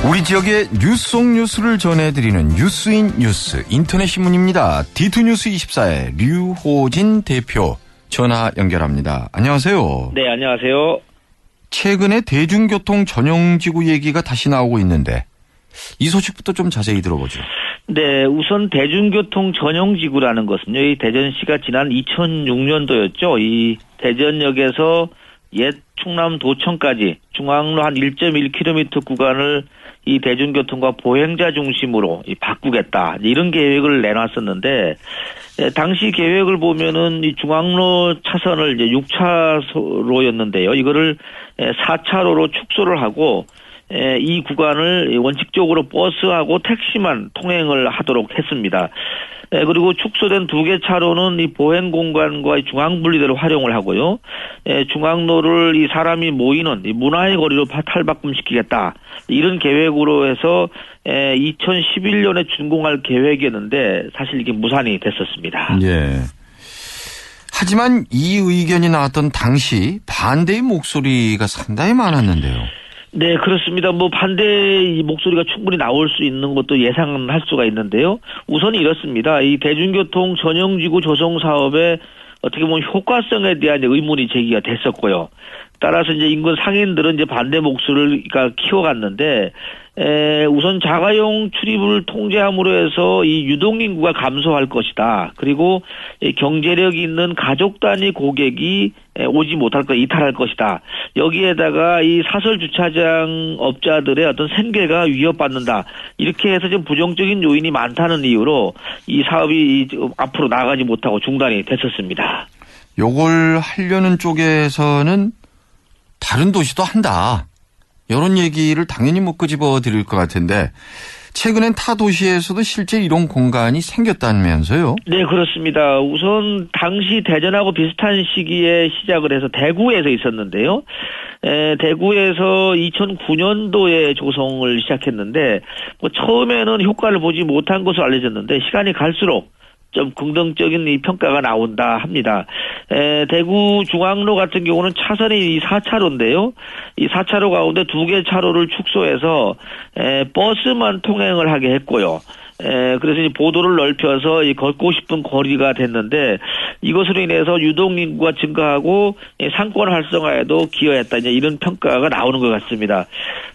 우리 지역의 뉴스 속 뉴스를 전해드리는 뉴스인 뉴스 인터넷 신문입니다. D2뉴스24의 류호진 대표 전화 연결합니다. 안녕하세요. 네, 안녕하세요. 최근에 대중교통 전용지구 얘기가 다시 나오고 있는데 이 소식부터 좀 자세히 들어보죠. 네, 우선 대중교통 전용지구라는 것은요, 이 대전시가 지난 2006년도였죠. 이 대전역에서 옛 충남도청까지 중앙로 한 1.1km 구간을 이 대중교통과 보행자 중심으로 바꾸겠다, 이런 계획을 내놨었는데, 당시 계획을 보면은 이 중앙로 차선을 이제 6차로였는데요. 이거를 4차로로 축소를 하고, 이 구간을 원칙적으로 버스하고 택시만 통행을 하도록 했습니다. 그리고 축소된 2개 차로는 이 보행 공간과 중앙 분리대로 활용을 하고요. 중앙로를 이 사람이 모이는 이 문화의 거리로 탈바꿈시키겠다, 이런 계획으로 해서 2011년에 준공할 계획이었는데 사실 이게 무산이 됐었습니다. 예. 하지만 이 의견이 나왔던 당시 반대의 목소리가 상당히 많았는데요. 네, 그렇습니다. 반대의 목소리가 충분히 나올 수 있는 것도 예상할 수가 있는데요. 우선 이렇습니다. 이 대중교통 전용지구 조성 사업에 어떻게 보면 효과성에 대한 의문이 제기가 됐었고요. 따라서 이제 인근 상인들은 이제 반대 목소리를 키워갔는데, 우선 자가용 출입을 통제함으로 해서 이 유동 인구가 감소할 것이다. 그리고 경제력 있는 가족 단위 고객이 오지 못할 것, 이탈할 것이다. 여기에다가 이 사설 주차장 업자들의 어떤 생계가 위협받는다. 이렇게 해서 좀 부정적인 요인이 많다는 이유로 이 사업이 앞으로 나가지 못하고 중단이 됐었습니다. 요걸 하려는 쪽에서는 다른 도시도 한다, 이런 얘기를 당연히 못 끄집어 드릴 것 같은데, 최근엔 타 도시에서도 실제 이런 공간이 생겼다면서요? 네, 그렇습니다. 우선 당시 대전하고 비슷한 시기에 시작을 해서 대구에서 있었는데요. 대구에서 2009년도에 조성을 시작했는데, 처음에는 효과를 보지 못한 것으로 알려졌는데, 시간이 갈수록 좀 긍정적인 이 평가가 나온다 합니다. 대구 중앙로 같은 경우는 차선이 4차로인데요. 이 4차로 가운데 2개 차로를 축소해서 버스만 통행을 하게 했고요. 그래서 이 보도를 넓혀서 이 걷고 싶은 거리가 됐는데, 이것으로 인해서 유동 인구가 증가하고 상권 활성화에도 기여했다, 이제 이런 평가가 나오는 것 같습니다.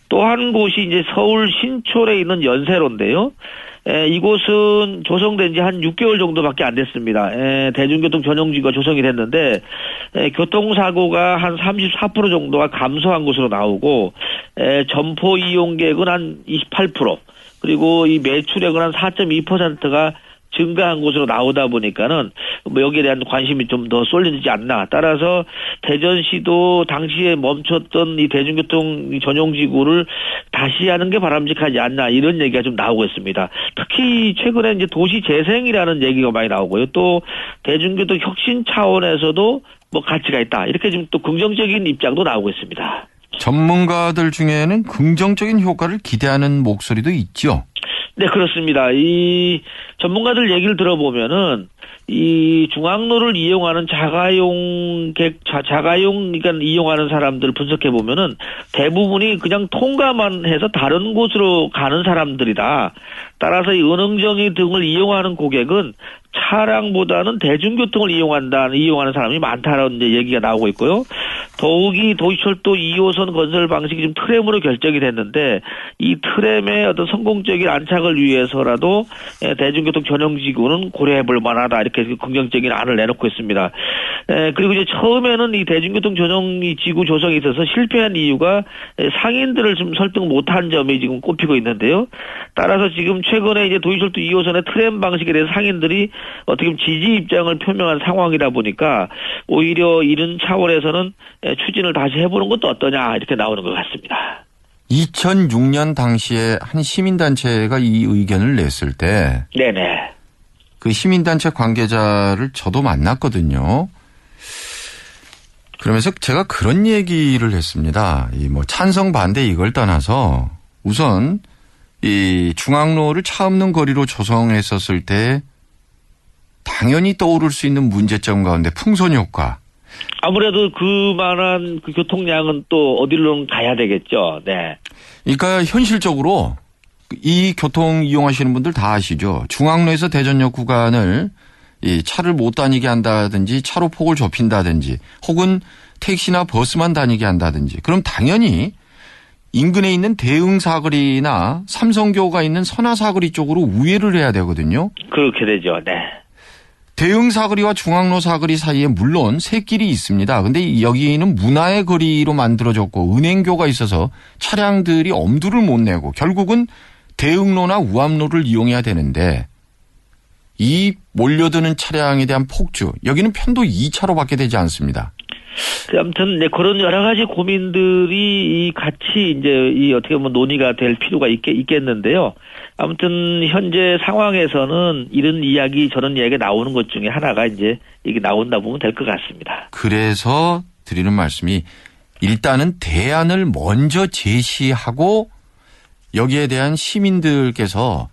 또 한 곳이 이제 서울 신촌에 있는 연세로인데요. 이곳은 조성된 지 한 6개월 정도밖에 안 됐습니다. 대중교통 전용지구가 조성이 됐는데, 교통사고가 한 34% 정도가 감소한 것으로 나오고, 점포 이용객은 한 28%, 그리고 이 매출액은 한 4.2%가 증가한 것으로 나오다 보니까는 여기에 대한 관심이 좀 더 쏠리지 않나. 따라서 대전시도 당시에 멈췄던 이 대중교통 전용지구를 다시 하는 게 바람직하지 않나, 이런 얘기가 좀 나오고 있습니다. 특히 최근에 이제 도시 재생이라는 얘기가 많이 나오고요. 또 대중교통 혁신 차원에서도 가치가 있다, 이렇게 좀 또 긍정적인 입장도 나오고 있습니다. 전문가들 중에는 긍정적인 효과를 기대하는 목소리도 있죠. 네, 그렇습니다. 이 전문가들 얘기를 들어보면은 이 중앙로를 이용하는 그러니까 이용하는 사람들 분석해 보면은 대부분이 그냥 통과만 해서 다른 곳으로 가는 사람들이다. 따라서 이 은흥정이 등을 이용하는 고객은 차량보다는 대중교통을 이용하는 사람이 많다라는 이제 얘기가 나오고 있고요. 더욱이 도시철도 2호선 건설 방식이 좀 트램으로 결정이 됐는데, 이 트램의 어떤 성공적인 안착을 위해서라도 대중교통 전용지구는 고려해 볼 만하다, 이렇게 긍정적인 안을 내놓고 있습니다. 그리고 이제 처음에는 이 대중교통 전용지구 조성에 있어서 실패한 이유가 상인들을 좀 설득 못한 점이 지금 꼽히고 있는데요. 따라서 지금 최근에 이제 도시철도 2호선의 트램 방식에 대해서 상인들이 어떻게 보면 지지 입장을 표명한 상황이다 보니까 오히려 이런 차원에서는 추진을 다시 해보는 것도 어떠냐, 이렇게 나오는 것 같습니다. 2006년 당시에 한 시민단체가 이 의견을 냈을 때, 네네, 그 시민단체 관계자를 저도 만났거든요. 그러면서 제가 그런 얘기를 했습니다. 찬성 반대 이걸 떠나서 우선 이 중앙로를 차 없는 거리로 조성했었을 때 당연히 떠오를 수 있는 문제점 가운데 풍선 효과, 아무래도 그만한 그 교통량은 또 어디로 가야 되겠죠. 네. 그러니까 현실적으로 이 교통 이용하시는 분들 다 아시죠. 중앙로에서 대전역 구간을 이 차를 못 다니게 한다든지 차로 폭을 좁힌다든지 혹은 택시나 버스만 다니게 한다든지 그럼 당연히 인근에 있는 대흥사거리나 삼성교가 있는 선화사거리 쪽으로 우회를 해야 되거든요. 그렇게 되죠. 네. 대흥사거리와 중앙로사거리 사이에 물론 샛길이 있습니다. 근데 여기는 문화의 거리로 만들어졌고 은행교가 있어서 차량들이 엄두를 못 내고 결국은 대흥로나 우암로를 이용해야 되는데 이 몰려드는 차량에 대한 폭주, 여기는 편도 2차로밖에 되지 않습니다. 아무튼 네, 그런 여러 가지 고민들이 같이 이제 이 어떻게 보면 논의가 될 필요가 있겠는데요. 아무튼 현재 상황에서는 이런 이야기 저런 이야기가 나오는 것 중에 하나가 이제 이게 나온다 보면 될 것 같습니다. 그래서 드리는 말씀이 일단은 대안을 먼저 제시하고 여기에 대한 시민들께서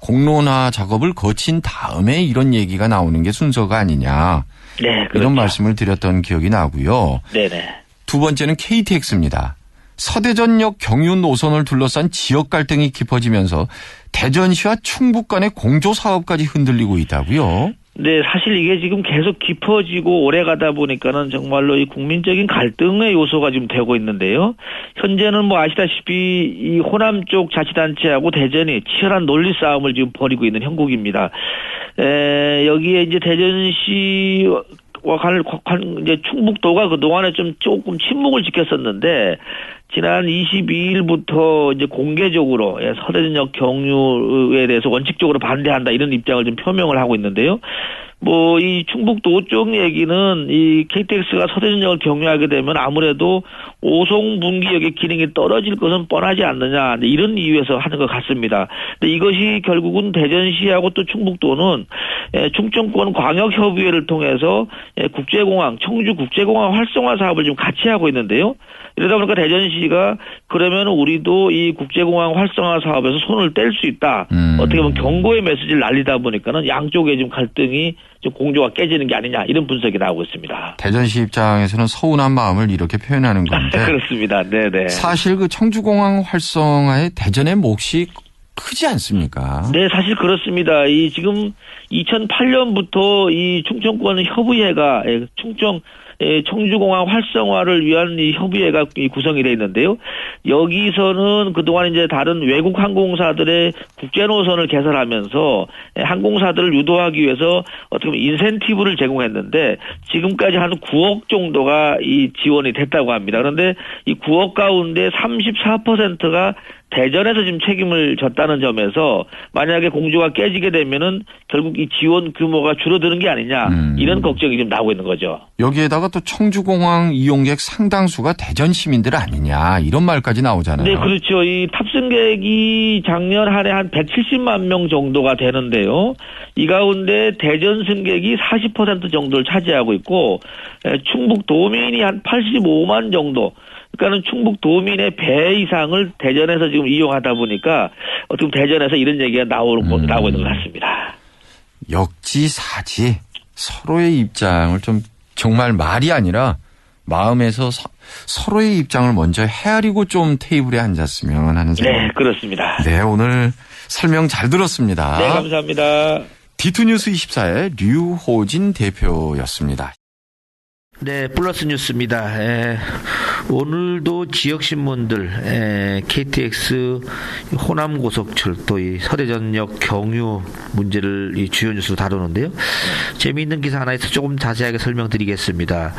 공론화 작업을 거친 다음에 이런 얘기가 나오는 게 순서가 아니냐. 네, 그렇죠. 이런 말씀을 드렸던 기억이 나고요. 네네. 두 번째는 KTX입니다. 서대전역 경유 노선을 둘러싼 지역 갈등이 깊어지면서 대전시와 충북 간의 공조 사업까지 흔들리고 있다고요. 네, 사실 이게 지금 계속 깊어지고 오래 가다 보니까는 정말로 이 국민적인 갈등의 요소가 지금 되고 있는데요. 현재는 뭐 아시다시피 이 호남 쪽 자치단체하고 대전이 치열한 논리 싸움을 지금 벌이고 있는 형국입니다. 여기에 이제 대전시와 이제 충북도가 그동안에 좀 조금 침묵을 지켰었는데 지난 22일부터 이제 공개적으로 서대전역 경유에 대해서 원칙적으로 반대한다 이런 입장을 좀 표명을 하고 있는데요. 뭐 이 충북도 쪽 얘기는 이 KTX가 서대전역을 경유하게 되면 아무래도 오송분기역의 기능이 떨어질 것은 뻔하지 않느냐 이런 이유에서 하는 것 같습니다. 근데 이것이 결국은 대전시하고 또 충북도는 충청권 광역협의회를 통해서 국제공항 청주국제공항 활성화 사업을 지금 같이 하고 있는데요. 이러다 보니까 대전시가 그러면 우리도 이 국제공항 활성화 사업에서 손을 뗄 수 있다. 어떻게 보면 경고의 메시지를 날리다 보니까는 양쪽에 지금 갈등이 좀 공조가 깨지는 게 아니냐 이런 분석이 나오고 있습니다. 대전시 입장에서는 서운한 마음을 이렇게 표현하는 건데 그렇습니다. 네네. 사실 그 청주공항 활성화에 대전의 몫이 크지 않습니까? 네, 사실 그렇습니다. 이 지금 2008년부터 이 충청권 협의회가 청주공항 활성화를 위한 이 협의회가 구성이 되어 있는데요. 여기서는 그동안 이제 다른 외국 항공사들의 국제 노선을 개설하면서 항공사들을 유도하기 위해서 어떻게 보면 인센티브를 제공했는데 지금까지 한 9억 정도가 이 지원이 됐다고 합니다. 그런데 이 9억 가운데 34%가 대전에서 지금 책임을 졌다는 점에서 만약에 공조가 깨지게 되면은 결국 이 지원 규모가 줄어드는 게 아니냐 이런 걱정이 지금 나오고 있는 거죠. 여기에다가 또 청주공항 이용객 상당수가 대전 시민들 아니냐 이런 말까지 나오잖아요. 네, 그렇죠. 이 탑승객이 작년 한 해 한 170만 명 정도가 되는데요. 이 가운데 대전 승객이 40% 정도를 차지하고 있고 충북 도민이 한 85만 정도. 그러니까는 충북 도민의 배 이상을 대전에서 지금 이용하다 보니까 어떻게 보면 대전에서 이런 얘기가 나오고 있는 것 같습니다. 역지사지 서로의 입장을 좀 정말 말이 아니라 마음에서 서로의 입장을 먼저 헤아리고 좀 테이블에 앉았으면 하는 생각. 네, 그렇습니다. 네, 오늘 설명 잘 들었습니다. 네, 감사합니다. D2뉴스 24의 류호진 대표였습니다. 네, 플러스 뉴스입니다. 오늘도 지역신문들 KTX 호남고속철도 서대전역 경유 문제를 이 주요 뉴스로 다루는데요. 재미있는 기사 하나에서 조금 자세하게 설명드리겠습니다.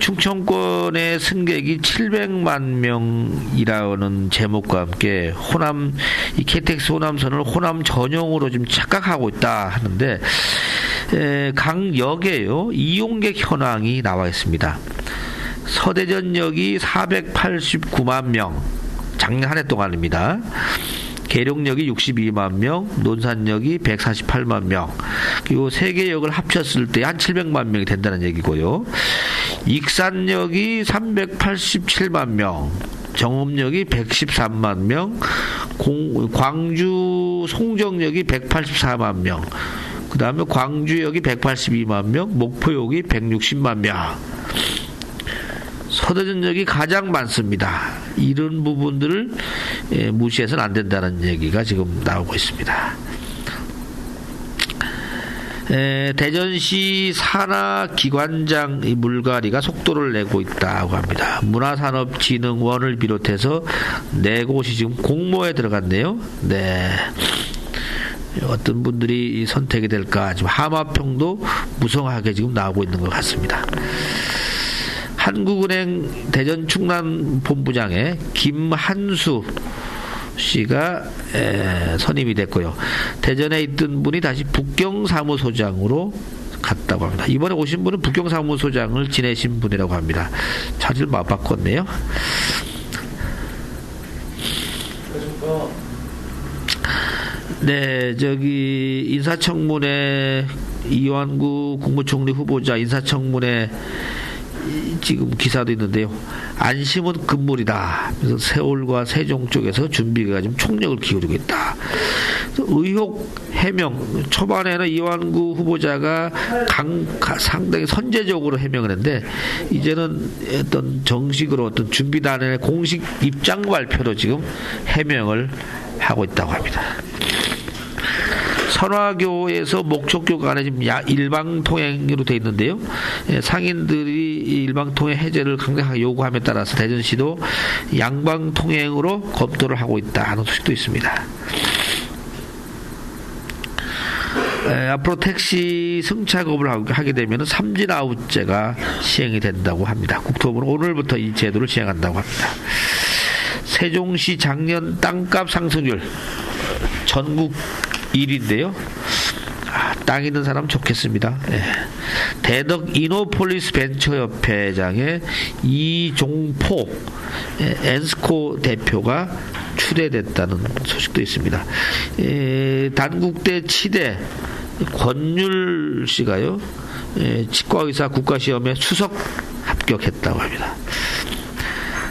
충청권의 승객이 700만 명이라는 제목과 함께 이 KTX 호남선을 호남 전용으로 좀 착각하고 있다 하는데 각 역에요 이용객 현황이 나와 있습니다. 서대전역이 489만 명, 작년 한 해 동안입니다. 계룡역이 62만 명, 논산역이 148만 명, 그리고 세 개 역을 합쳤을 때 한 700만 명이 된다는 얘기고요. 익산역이 387만 명, 정읍역이 113만 명, 광주 송정역이 184만 명, 그 다음에 광주역이 182만 명, 목포역이 160만 명. 서대전역이 가장 많습니다. 이런 부분들을 무시해서는 안 된다는 얘기가 지금 나오고 있습니다. 대전시 산하기관장 물갈이가 속도를 내고 있다고 합니다. 문화산업진흥원을 비롯해서 4곳이 지금 공모에 들어갔네요. 네. 어떤 분들이 선택이 될까? 지금 하마평도 무성하게 지금 나오고 있는 것 같습니다. 한국은행 대전 충남 본부장에 김한수 씨가 선임이 됐고요. 대전에 있던 분이 다시 북경사무소장으로 갔다고 합니다. 이번에 오신 분은 북경사무소장을 지내신 분이라고 합니다. 자질 바꿨네요. 네, 저기 인사청문회 이완구 국무총리 후보자 인사청문회 지금 기사도 있는데요. 안심은 금물이다. 그래서 세월과 세종 쪽에서 준비가 좀 총력을 기울이고 있다. 의혹 해명 초반에는 이완구 후보자가 상당히 선제적으로 해명을 했는데 이제는 어떤 정식으로 어떤 준비단의 공식 입장 발표로 지금 해명을 하고 있다고 합니다. 선화교에서 목적교 간에 지금 일방통행으로 되어 있는데요. 상인들이 일방통행 해제를 강력하게 요구함에 따라서 대전시도 양방통행으로 검토를 하고 있다는 소식도 있습니다. 앞으로 택시 승차급을 하게 되면 삼진아웃제가 시행이 된다고 합니다. 국토부는 오늘부터 이 제도를 시행한다고 합니다. 세종시 작년 땅값 상승률 전국 1위인데요. 땅 있는 사람 좋겠습니다. 대덕 이노폴리스 벤처협회장의 이종포 엔스코 대표가 추대됐다는 소식도 있습니다. 단국대 치대 권율 씨가요, 치과의사 국가시험에 수석 합격했다고 합니다.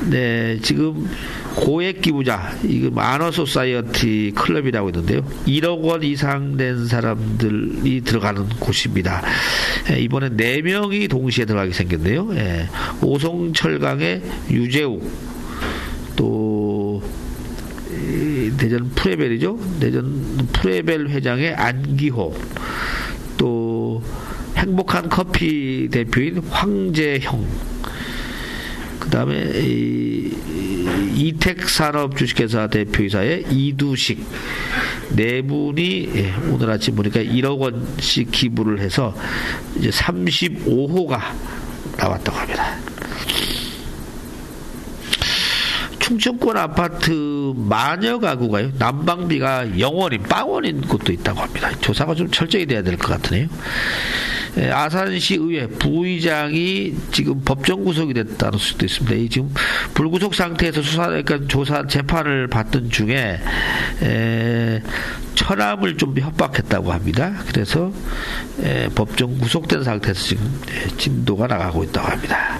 네, 지금 고액 기부자, 이거 마너소사이어티 클럽이라고 있는데요. 1억 원 이상 낸 사람들이 들어가는 곳입니다. 이번에 4명이 동시에 들어가게 생겼네요. 오송철강의 유재욱, 또 대전 프레벨이죠. 대전 프레벨 회장의 안기호, 또 행복한 커피 대표인 황재형, 그 다음에 이택산업 주식회사 대표이사의 이두식, 4분이 오늘 아침 보니까 1억 원씩 기부를 해서 이제 35호가 나왔다고 합니다. 충청권 아파트 마녀 가구가요, 난방비가 0원인 빵원인 곳도 있다고 합니다. 조사가 좀 철저히 돼야 될 것 같으네요. 아산시 의회 부의장이 지금 법정 구속이 됐다는 수도 있습니다. 이 지금 불구속 상태에서 그러니까 조사 재판을 받던 중에 천암을 좀 협박했다고 합니다. 그래서 법정 구속된 상태에서 지금 진도가 나가고 있다고 합니다.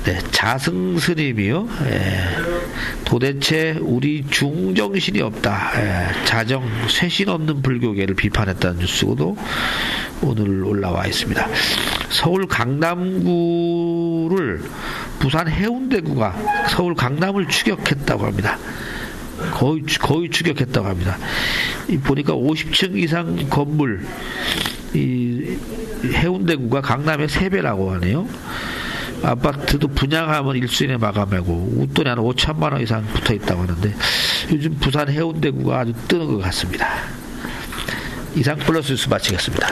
네, 자승스님이요. 도대체 우리 중정신이 없다. 자정 쇄신 없는 불교계를 비판했다는 뉴스도 오늘 올라와 있습니다. 서울 강남구를 부산 해운대구가 서울 강남을 추격했다고 합니다. 거의 추격했다고 합니다. 보니까 50층 이상 건물, 이 해운대구가 강남의 3배라고 하네요. 아파트도 분양하면 1순위에 마감하고 웃돈이 한 5천만 원 이상 붙어 있다고 하는데 요즘 부산 해운대구가 아주 뜨는 것 같습니다. 이상 플러스 뉴스 마치겠습니다.